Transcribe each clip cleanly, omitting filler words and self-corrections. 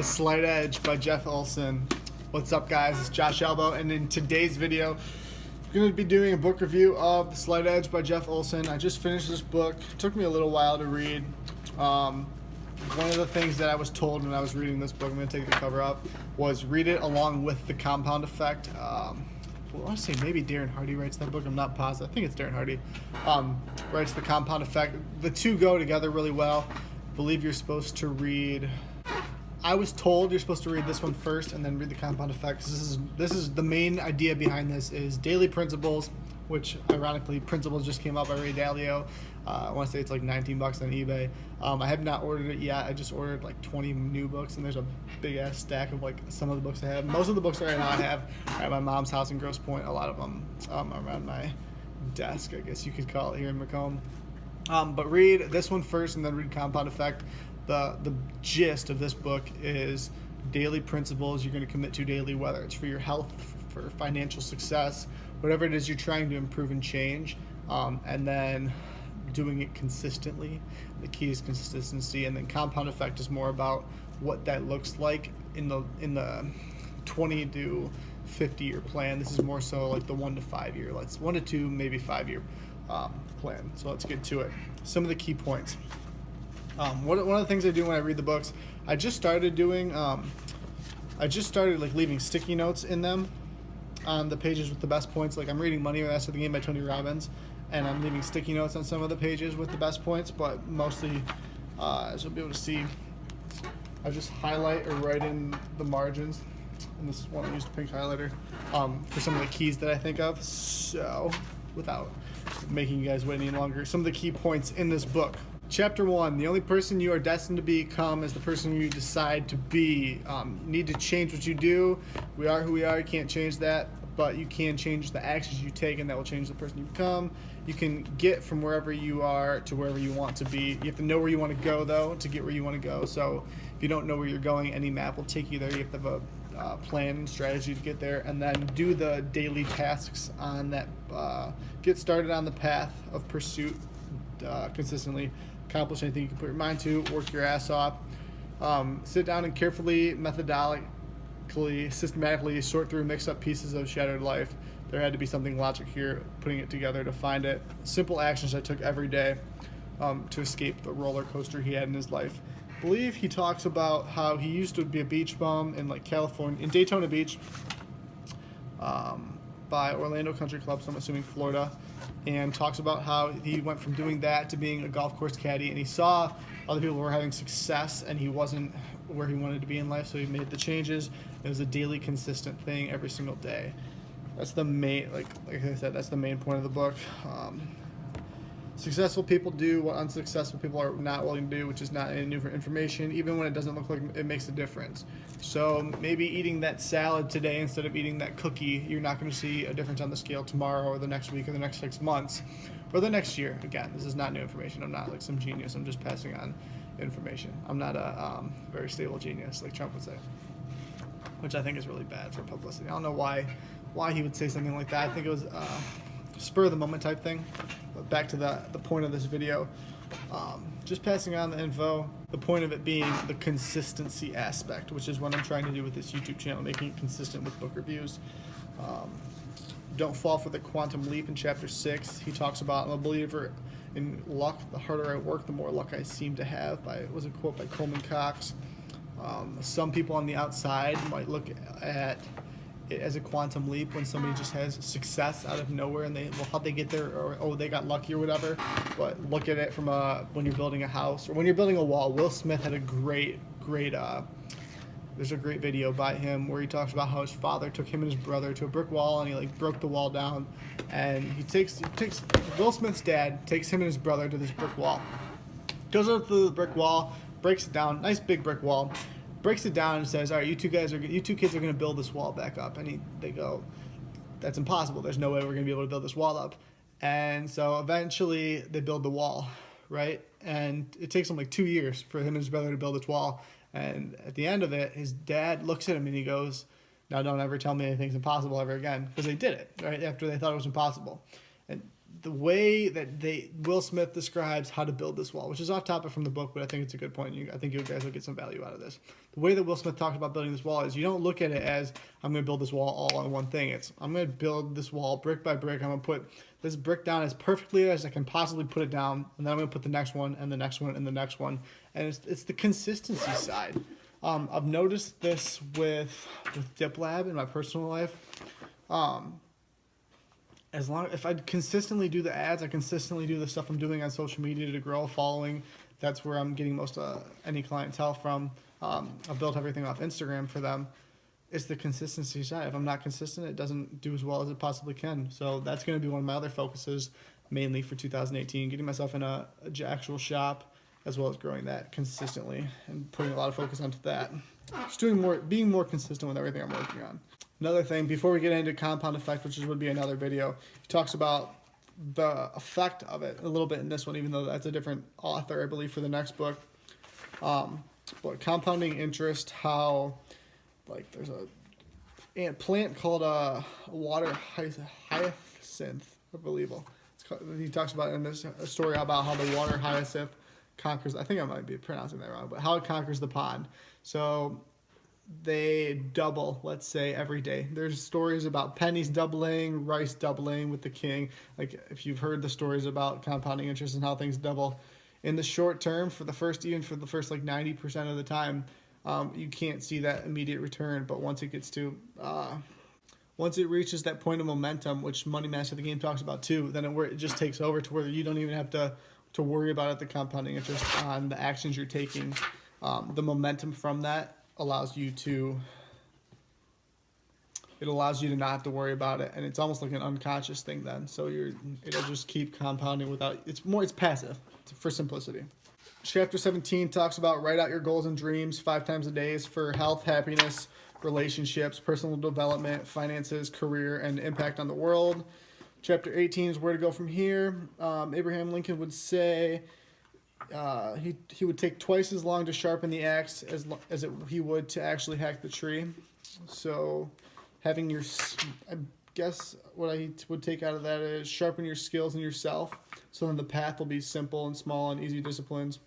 The Slight Edge by Jeff Olson. What's up, guys? It's Josh Albo, and in today's video, I'm going to be doing a book review of The Slight Edge by Jeff Olson. I just finished this book. It took me a little while to read. One of the things that I was told when I was reading this book, I'm going to take the cover up, was read it along with The Compound Effect. I want to say maybe Darren Hardy writes that book. I'm not positive. I think it's Darren Hardy. Writes The Compound Effect. The two go together really well. I believe you're supposed to read... I was told you're supposed to read this one first and then read The Compound Effect. This is the main idea behind this is daily principles, which ironically Principles just came out by Ray Dalio. I want to say it's like $19 on eBay. I have not ordered it yet. I just ordered like 20 new books, and there's a big ass stack of like some of the books I have. Most of the books right now I have are at my mom's house in Grosse Pointe. A lot of them around my desk, I guess you could call it, here in Macomb. But read this one first and then read Compound Effect. The gist of this book is daily principles you're going to commit to daily, whether it's for your health, for financial success, whatever it is you're trying to improve and change, and then doing it consistently. The key is consistency, and then Compound Effect is more about what that looks like in the 20 to 50 year plan. This is more so like the 1 to 5 year, 1 to 2, maybe 5 year plan. So let's get to it. Some of the key points. One of the things I do when I read the books, I just started like leaving sticky notes in them on the pages with the best points. Like I'm reading Money Master the Game by Tony Robbins, and I'm leaving sticky notes on some of the pages with the best points, but mostly, as you'll be able to see, I just highlight or write in the margins, and this is one I used a pink highlighter, for some of the keys that I think of. So, without making you guys wait any longer, some of the key points in this book. Chapter 1, the only person you are destined to become is the person you decide to be. Need to change what you do. We are who we are, you can't change that, but you can change the actions you take, and that will change the person you become. You can get from wherever you are to wherever you want to be. You have to know where you want to go, though, to get where you want to go. So if you don't know where you're going, any map will take you there. You have to have a plan and strategy to get there, and then do the daily tasks on that. Get started on the path of pursuit consistently. Accomplish anything you can put your mind to, work your ass off. Sit down and carefully, methodically, systematically sort through mixed up pieces of shattered life. There had to be something logic here, putting it together to find it. Simple actions I took every day to escape the roller coaster he had in his life. I believe he talks about how he used to be a beach bum in like California, in Daytona Beach, by Orlando Country Club, so I'm assuming Florida, and talks about how he went from doing that to being a golf course caddy, and he saw other people were having success and he wasn't where he wanted to be in life, so he made the changes. It was a daily consistent thing every single day. That's the main, like I said, that's the main point of the book. Successful people do what unsuccessful people are not willing to do, which is not any new information, even when it doesn't look like it makes a difference. So maybe eating that salad today instead of eating that cookie, you're not going to see a difference on the scale tomorrow or the next week or the next 6 months or the next year. Again, this is not new information. I'm not like some genius. I'm just passing on information. I'm not a very stable genius like Trump would say, which I think is really bad for publicity. I don't know why he would say something like that. I think it was spur of the moment type thing. But back to the point of this video, just passing on the info, the point of it being the consistency aspect, which is what I'm trying to do with this YouTube channel, making it consistent with book reviews. Don't fall for the quantum leap in chapter 6. He talks about, I'm a believer in luck. The harder I work, the more luck I seem to have. It was a quote by Coleman Cox. Some people on the outside might look at it as a quantum leap when somebody just has success out of nowhere and how'd they get there, or they got lucky or whatever. But look at it from when you're building a house or when you're building a wall. Will Smith had a great there's a great video by him where he talks about how his father took him and his brother to a brick wall, and he like broke the wall down, and he takes Will Smith's dad takes him and his brother to this brick wall, goes up to the brick wall, breaks it down, nice big brick wall, breaks it down and says, all right, you two kids are going to build this wall back up. And they go, that's impossible. There's no way we're going to be able to build this wall up. And so eventually they build the wall, right? And it takes them like 2 years for him and his brother to build this wall. And at the end of it, his dad looks at him and he goes, now don't ever tell me anything's impossible ever again. Because they did it, right? After they thought it was impossible. And the way that Will Smith describes how to build this wall, which is off topic from the book, but I think it's a good point. I think you guys will get some value out of this. The way that Will Smith talks about building this wall is you don't look at it as I'm going to build this wall all on one thing. It's I'm going to build this wall brick by brick. I'm going to put this brick down as perfectly as I can possibly put it down, and then I'm going to put the next one and the next one and the next one. And it's the consistency side. I've noticed this with Dip Lab in my personal life. If I consistently do the ads, I consistently do the stuff I'm doing on social media to grow a following. That's where I'm getting most of any clientele from. I've built everything off Instagram for them. It's the consistency side. If I'm not consistent, it doesn't do as well as it possibly can. So that's going to be one of my other focuses, mainly for 2018, getting myself in a actual shop, as well as growing that consistently and putting a lot of focus onto that. Just being more consistent with everything I'm working on. Another thing, before we get into compound effect, which would be another video, he talks about the effect of it a little bit in this one, even though that's a different author, I believe, for the next book. But compounding interest, how like there's a plant called a water hyacinth, I believe. He talks about in this story about how the water hyacinth conquers, I think I might be pronouncing that wrong, but how it conquers the pond. So they double, let's say, every day. There's stories about pennies doubling, rice doubling with the king. Like if you've heard the stories about compounding interest and how things double in the short term, for the first like 90% of the time, you can't see that immediate return. But once it reaches that point of momentum, which Money Master the Game talks about too, then it just takes over to where you don't even have to worry about it, the compounding interest on the actions you're taking. The momentum from that allows you to not have to worry about it, and it's almost like an unconscious thing then. So it'll just keep compounding it's passive for simplicity. Chapter 17 talks about write out your goals and dreams 5 times a day for health, happiness, relationships, personal development, finances, career, and impact on the world. Chapter 18 is where to go from here. Abraham Lincoln would say he would take twice as long to sharpen the axe as he would to actually hack the tree. So having I guess what I would take out of that is sharpen your skills and yourself, so then the path will be simple and small and easy disciplines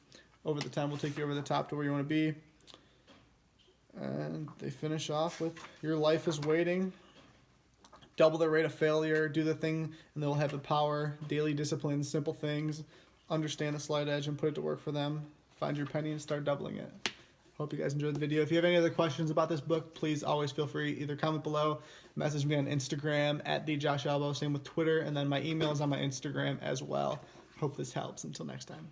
over the time will take you over the top to where you want to be. And they finish off with your life is waiting. Double the rate of failure, do the thing, and they'll have the power. Daily disciplines, simple things. Understand the slight edge and put it to work for them. Find your penny and start doubling it. Hope you guys enjoyed the video. If you have any other questions about this book, please always feel free. Either comment below, message me on Instagram at @TheJoshAlbo. Same with Twitter, and then my email is on my Instagram as well. Hope this helps. Until next time.